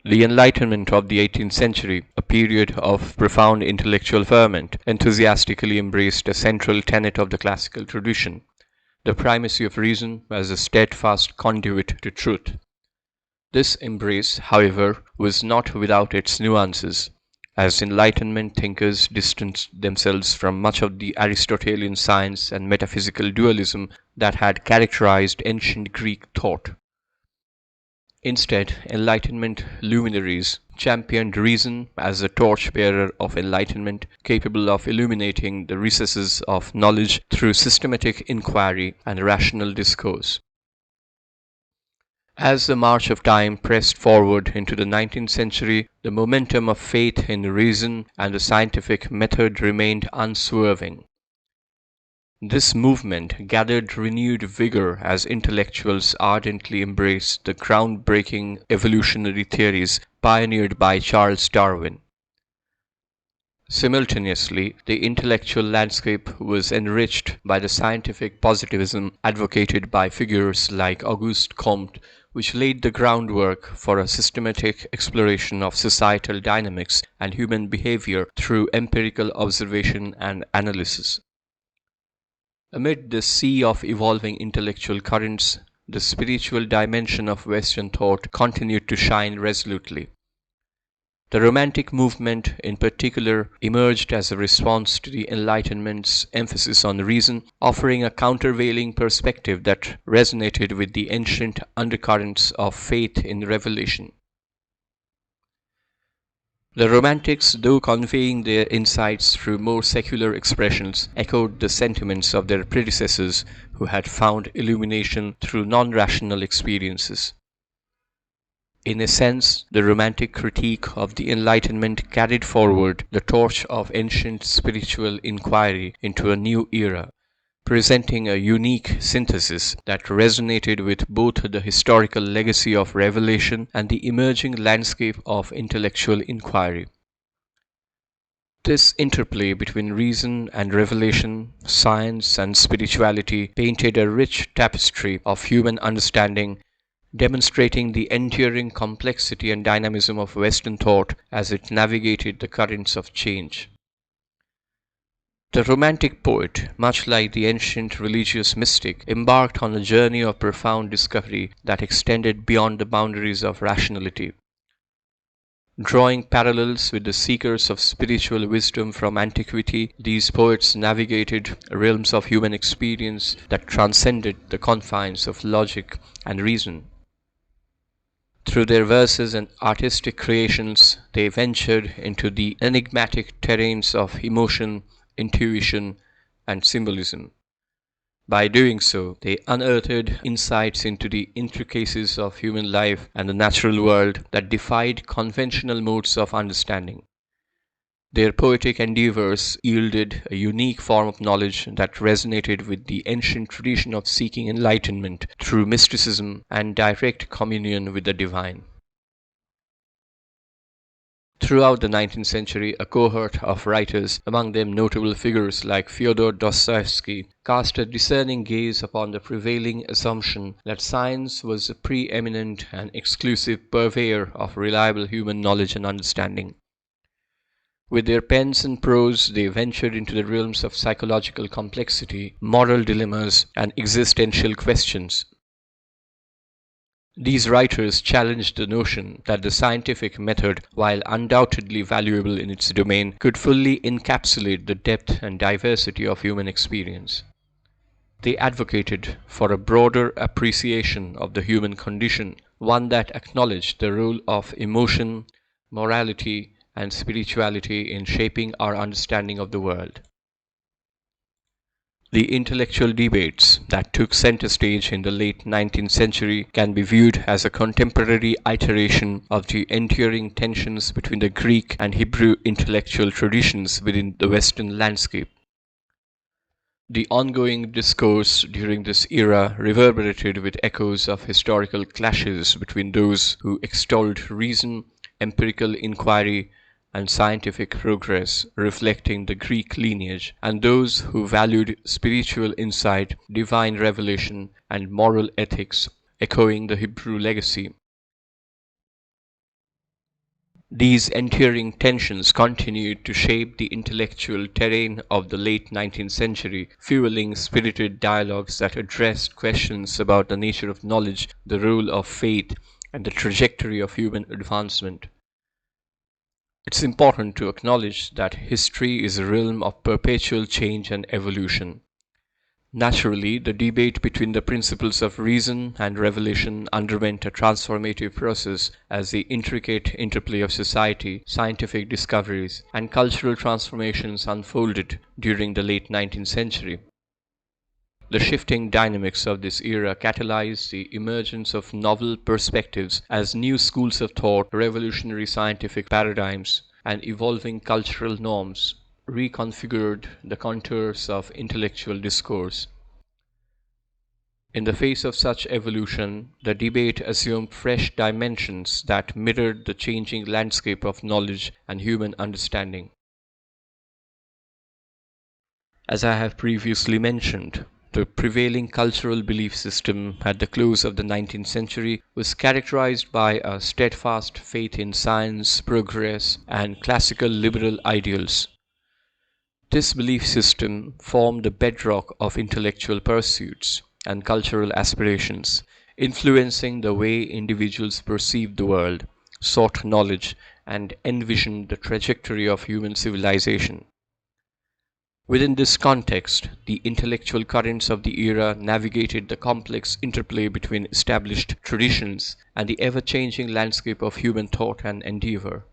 The Enlightenment of the 18th century, a period of profound intellectual ferment, enthusiastically embraced a central tenet of the classical tradition: the primacy of reason as a steadfast conduit to truth. This embrace, however, was not without its nuances, as Enlightenment thinkers distanced themselves from much of the Aristotelian science and metaphysical dualism that had characterized ancient Greek thought. Instead, Enlightenment luminaries championed reason as the torch-bearer of enlightenment, capable of illuminating the recesses of knowledge through systematic inquiry and rational discourse. As the march of time pressed forward into the 19th century, the momentum of faith in reason and the scientific method remained unswerving. This movement gathered renewed vigor as intellectuals ardently embraced the groundbreaking evolutionary theories pioneered by Charles Darwin. Simultaneously, the intellectual landscape was enriched by the scientific positivism advocated by figures like Auguste Comte, which laid the groundwork for a systematic exploration of societal dynamics and human behavior through empirical observation and analysis. Amid this sea of evolving intellectual currents, the spiritual dimension of Western thought continued to shine resolutely. The Romantic movement, in particular, emerged as a response to the Enlightenment's emphasis on reason, offering a countervailing perspective that resonated with the ancient undercurrents of faith in revelation. The Romantics, though conveying their insights through more secular expressions, echoed the sentiments of their predecessors who had found illumination through non-rational experiences. In a sense, the Romantic critique of the Enlightenment carried forward the torch of ancient spiritual inquiry into a new era, presenting a unique synthesis that resonated with both the historical legacy of revelation and the emerging landscape of intellectual inquiry. This interplay between reason and revelation, science and spirituality, painted a rich tapestry of human understanding, demonstrating the enduring complexity and dynamism of Western thought as it navigated the currents of change. The Romantic poet, much like the ancient religious mystic, embarked on a journey of profound discovery that extended beyond the boundaries of rationality. Drawing parallels with the seekers of spiritual wisdom from antiquity, these poets navigated realms of human experience that transcended the confines of logic and reason. Through their verses and artistic creations, they ventured into the enigmatic terrains of emotion, intuition, and symbolism. By doing so, they unearthed insights into the intricacies of human life and the natural world that defied conventional modes of understanding. Their poetic endeavors yielded a unique form of knowledge that resonated with the ancient tradition of seeking enlightenment through mysticism and direct communion with the divine. Throughout the 19th century, a cohort of writers, among them notable figures like Fyodor Dostoevsky, cast a discerning gaze upon the prevailing assumption that science was the preeminent and exclusive purveyor of reliable human knowledge and understanding. With their pens and prose, they ventured into the realms of psychological complexity, moral dilemmas, and existential questions. These writers challenged the notion that the scientific method, while undoubtedly valuable in its domain, could fully encapsulate the depth and diversity of human experience. They advocated for a broader appreciation of the human condition, one that acknowledged the role of emotion, morality, and spirituality in shaping our understanding of the world. The intellectual debates that took center stage in the late 19th century can be viewed as a contemporary iteration of the enduring tensions between the Greek and Hebrew intellectual traditions within the Western landscape. The ongoing discourse during this era reverberated with echoes of historical clashes between those who extolled reason, empirical inquiry, and scientific progress, reflecting the Greek lineage, and those who valued spiritual insight, divine revelation, and moral ethics, echoing the Hebrew legacy. These enduring tensions continued to shape the intellectual terrain of the late 19th century, fueling spirited dialogues that addressed questions about the nature of knowledge, the role of faith, and the trajectory of human advancement. It's important to acknowledge that history is a realm of perpetual change and evolution. Naturally, the debate between the principles of reason and revelation underwent a transformative process as the intricate interplay of society, scientific discoveries, and cultural transformations unfolded during the late 19th century. The shifting dynamics of this era catalyzed the emergence of novel perspectives as new schools of thought, revolutionary scientific paradigms, and evolving cultural norms reconfigured the contours of intellectual discourse. In the face of such evolution, the debate assumed fresh dimensions that mirrored the changing landscape of knowledge and human understanding. As I have previously mentioned, the prevailing cultural belief system at the close of the 19th century was characterized by a steadfast faith in science, progress, and classical liberal ideals. This belief system formed the bedrock of intellectual pursuits and cultural aspirations, influencing the way individuals perceived the world, sought knowledge, and envisioned the trajectory of human civilization. Within this context, the intellectual currents of the era navigated the complex interplay between established traditions and the ever changing landscape of human thought and endeavor.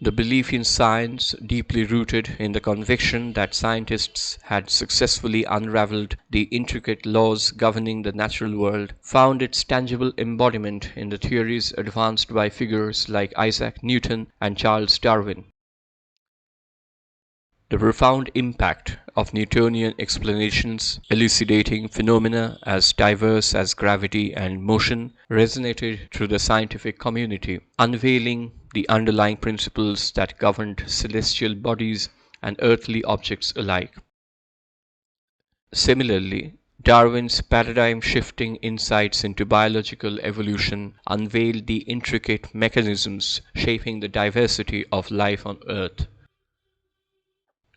The belief in science, deeply rooted in the conviction that scientists had successfully unraveled the intricate laws governing the natural world, found its tangible embodiment in the theories advanced by figures like Isaac Newton and Charles Darwin. The profound impact of Newtonian explanations elucidating phenomena as diverse as gravity and motion resonated through the scientific community, unveiling the underlying principles that governed celestial bodies and earthly objects alike. Similarly, Darwin's paradigm shifting insights into biological evolution unveiled the intricate mechanisms shaping the diversity of life on Earth.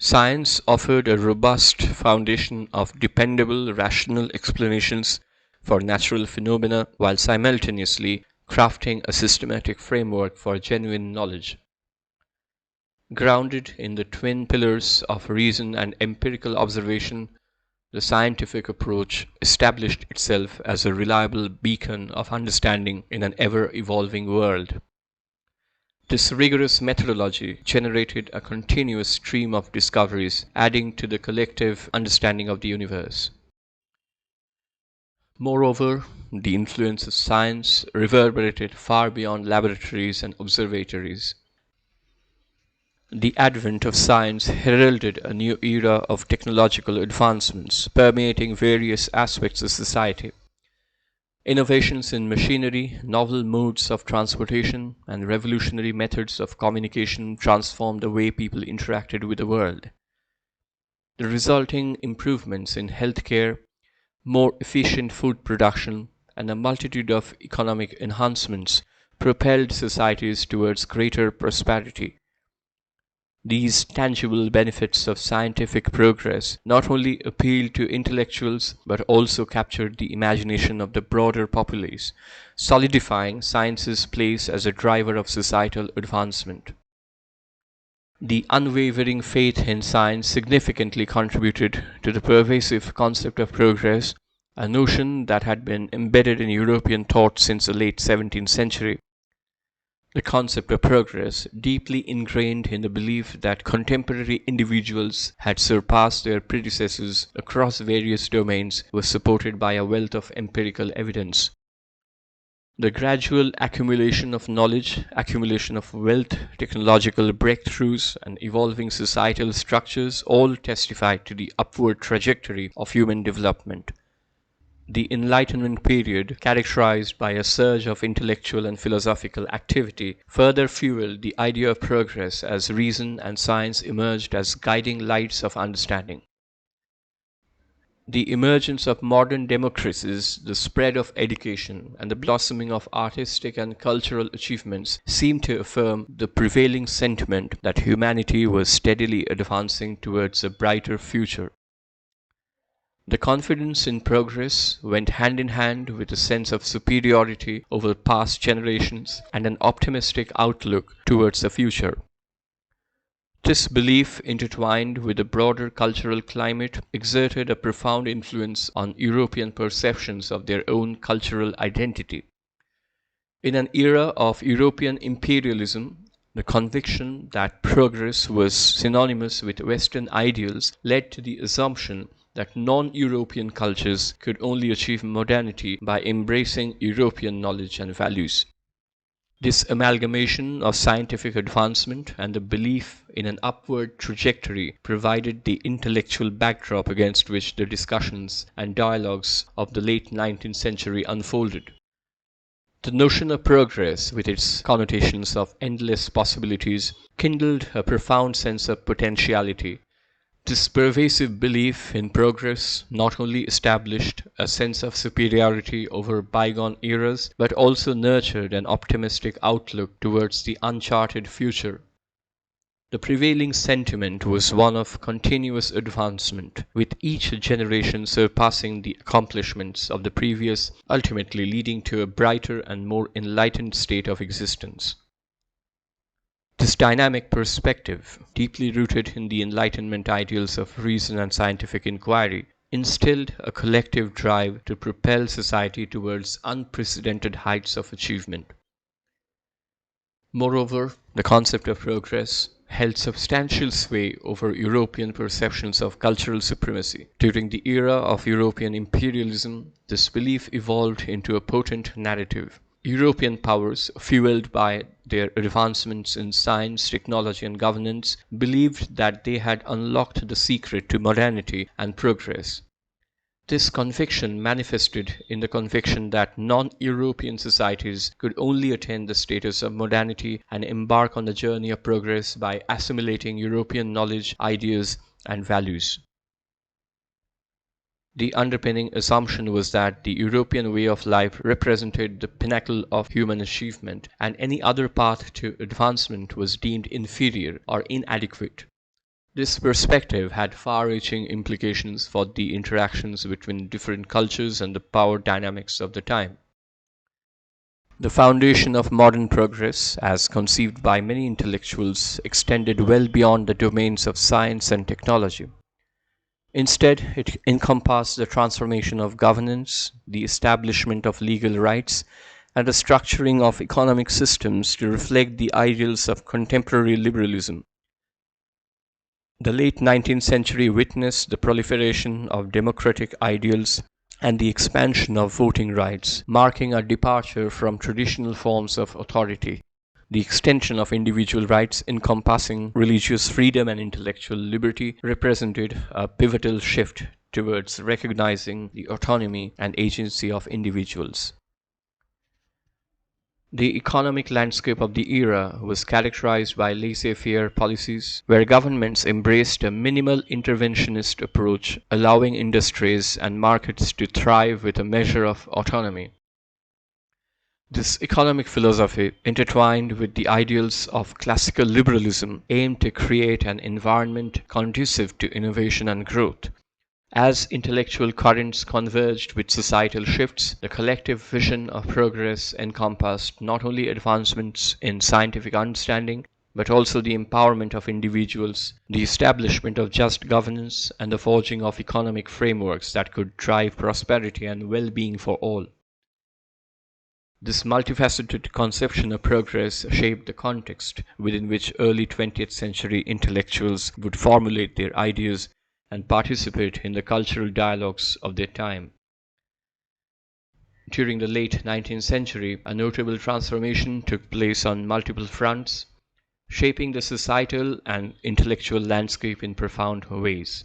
Science offered a robust foundation of dependable, rational explanations for natural phenomena while simultaneously crafting a systematic framework for genuine knowledge. Grounded in the twin pillars of reason and empirical observation, the scientific approach established itself as a reliable beacon of understanding in an ever evolving world. This rigorous methodology generated a continuous stream of discoveries, adding to the collective understanding of the universe. Moreover, the influence of science reverberated far beyond laboratories and observatories. The advent of science heralded a new era of technological advancements permeating various aspects of society. Innovations in machinery, novel modes of transportation, and revolutionary methods of communication transformed the way people interacted with the world. The resulting improvements in healthcare, more efficient food production, and a multitude of economic enhancements propelled societies towards greater prosperity. These tangible benefits of scientific progress not only appealed to intellectuals but also captured the imagination of the broader populace, solidifying science's place as a driver of societal advancement. The unwavering faith in science significantly contributed to the pervasive concept of progress, a notion that had been embedded in European thought since the late 17th century. The concept of progress, deeply ingrained in the belief that contemporary individuals had surpassed their predecessors across various domains, was supported by a wealth of empirical evidence. The gradual accumulation of knowledge, accumulation of wealth, technological breakthroughs, and evolving societal structures all testified to the upward trajectory of human development. The Enlightenment period, characterized by a surge of intellectual and philosophical activity, further fueled the idea of progress as reason and science emerged as guiding lights of understanding. The emergence of modern democracies, the spread of education, and the blossoming of artistic and cultural achievements seem to affirm the prevailing sentiment that humanity was steadily advancing towards a brighter future. The confidence in progress went hand in hand with a sense of superiority over past generations and an optimistic outlook towards the future. This belief, intertwined with the broader cultural climate, exerted a profound influence on European perceptions of their own cultural identity. In an era of European imperialism, the conviction that progress was synonymous with Western ideals led to the assumption that non-European cultures could only achieve modernity by embracing European knowledge and values. This amalgamation of scientific advancement and the belief in an upward trajectory provided the intellectual backdrop against which the discussions and dialogues of the late 19th century unfolded. The notion of progress, with its connotations of endless possibilities, kindled a profound sense of potentiality. This pervasive belief in progress not only established a sense of superiority over bygone eras, but also nurtured an optimistic outlook towards the uncharted future. The prevailing sentiment was one of continuous advancement, with each generation surpassing the accomplishments of the previous, ultimately leading to a brighter and more enlightened state of existence. This dynamic perspective, deeply rooted in the Enlightenment ideals of reason and scientific inquiry, instilled a collective drive to propel society towards unprecedented heights of achievement. Moreover, the concept of progress held substantial sway over European perceptions of cultural supremacy. During the era of European imperialism, this belief evolved into a potent narrative. European powers, fueled by their advancements in science, technology, and governance, believed that they had unlocked the secret to modernity and progress. This conviction manifested in the conviction that non-European societies could only attain the status of modernity and embark on the journey of progress by assimilating European knowledge, ideas, and values. The underpinning assumption was that the European way of life represented the pinnacle of human achievement, and any other path to advancement was deemed inferior or inadequate. This perspective had far-reaching implications for the interactions between different cultures and the power dynamics of the time. The foundation of modern progress, as conceived by many intellectuals, extended well beyond the domains of science and technology. Instead, it encompassed the transformation of governance, the establishment of legal rights, and the structuring of economic systems to reflect the ideals of contemporary liberalism. The late 19th century witnessed the proliferation of democratic ideals and the expansion of voting rights, marking a departure from traditional forms of authority. The extension of individual rights encompassing religious freedom and intellectual liberty represented a pivotal shift towards recognizing the autonomy and agency of individuals. The economic landscape of the era was characterized by laissez-faire policies, where governments embraced a minimal interventionist approach, allowing industries and markets to thrive with a measure of autonomy. This economic philosophy, intertwined with the ideals of classical liberalism, aimed to create an environment conducive to innovation and growth. As intellectual currents converged with societal shifts, the collective vision of progress encompassed not only advancements in scientific understanding, but also the empowerment of individuals, the establishment of just governance, and the forging of economic frameworks that could drive prosperity and well-being for all. This multifaceted conception of progress shaped the context within which early 20th century intellectuals would formulate their ideas and participate in the cultural dialogues of their time. During the late 19th century, a notable transformation took place on multiple fronts, shaping the societal and intellectual landscape in profound ways.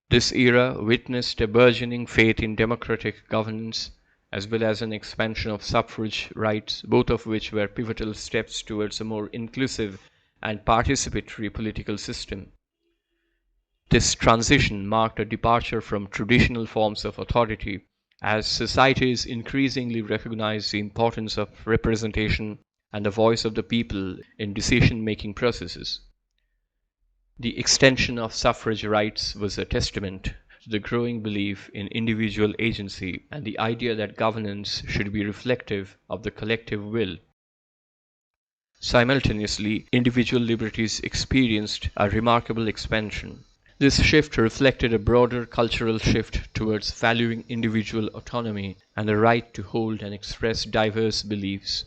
This era witnessed a burgeoning faith in democratic governance, as well as an expansion of suffrage rights, both of which were pivotal steps towards a more inclusive and participatory political system. This transition marked a departure from traditional forms of authority as societies increasingly recognized the importance of representation and the voice of the people in decision-making processes. The extension of suffrage rights was a testament to the growing belief in individual agency and the idea that governance should be reflective of the collective will. Simultaneously, individual liberties experienced a remarkable expansion. This shift reflected a broader cultural shift towards valuing individual autonomy and the right to hold and express diverse beliefs.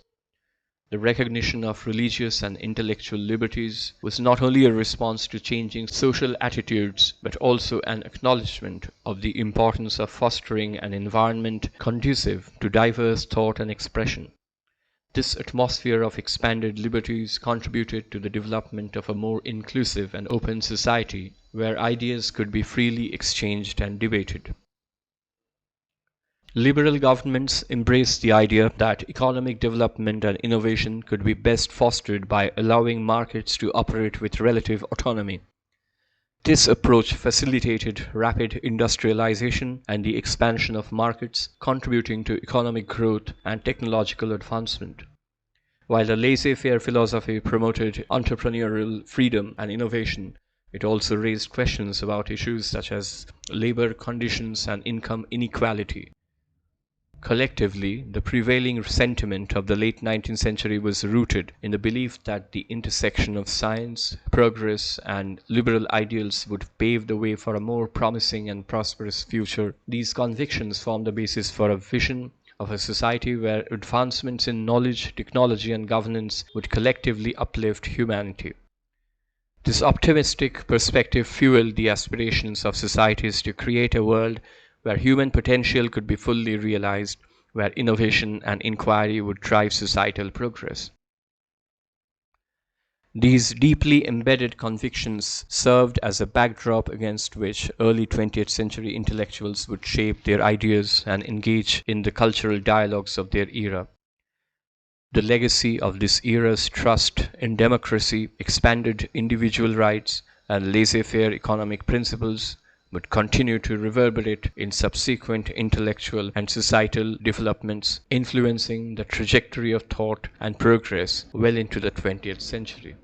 The recognition of religious and intellectual liberties was not only a response to changing social attitudes, but also an acknowledgement of the importance of fostering an environment conducive to diverse thought and expression. This atmosphere of expanded liberties contributed to the development of a more inclusive and open society, where ideas could be freely exchanged and debated. Liberal governments embraced the idea that economic development and innovation could be best fostered by allowing markets to operate with relative autonomy. This approach facilitated rapid industrialization and the expansion of markets, contributing to economic growth and technological advancement. While the laissez-faire philosophy promoted entrepreneurial freedom and innovation, it also raised questions about issues such as labor conditions and income inequality. Collectively, the prevailing sentiment of the late 19th century was rooted in the belief that the intersection of science, progress, and liberal ideals would pave the way for a more promising and prosperous future. These convictions form the basis for a vision of a society where advancements in knowledge, technology, and governance would collectively uplift humanity. This optimistic perspective fueled the aspirations of societies to create a world where human potential could be fully realized, where innovation and inquiry would drive societal progress. These deeply embedded convictions served as a backdrop against which early 20th century intellectuals would shape their ideas and engage in the cultural dialogues of their era. The legacy of this era's trust in democracy, expanded individual rights, and laissez-faire economic principles would continue to reverberate in subsequent intellectual and societal developments, influencing the trajectory of thought and progress well into the 20th century.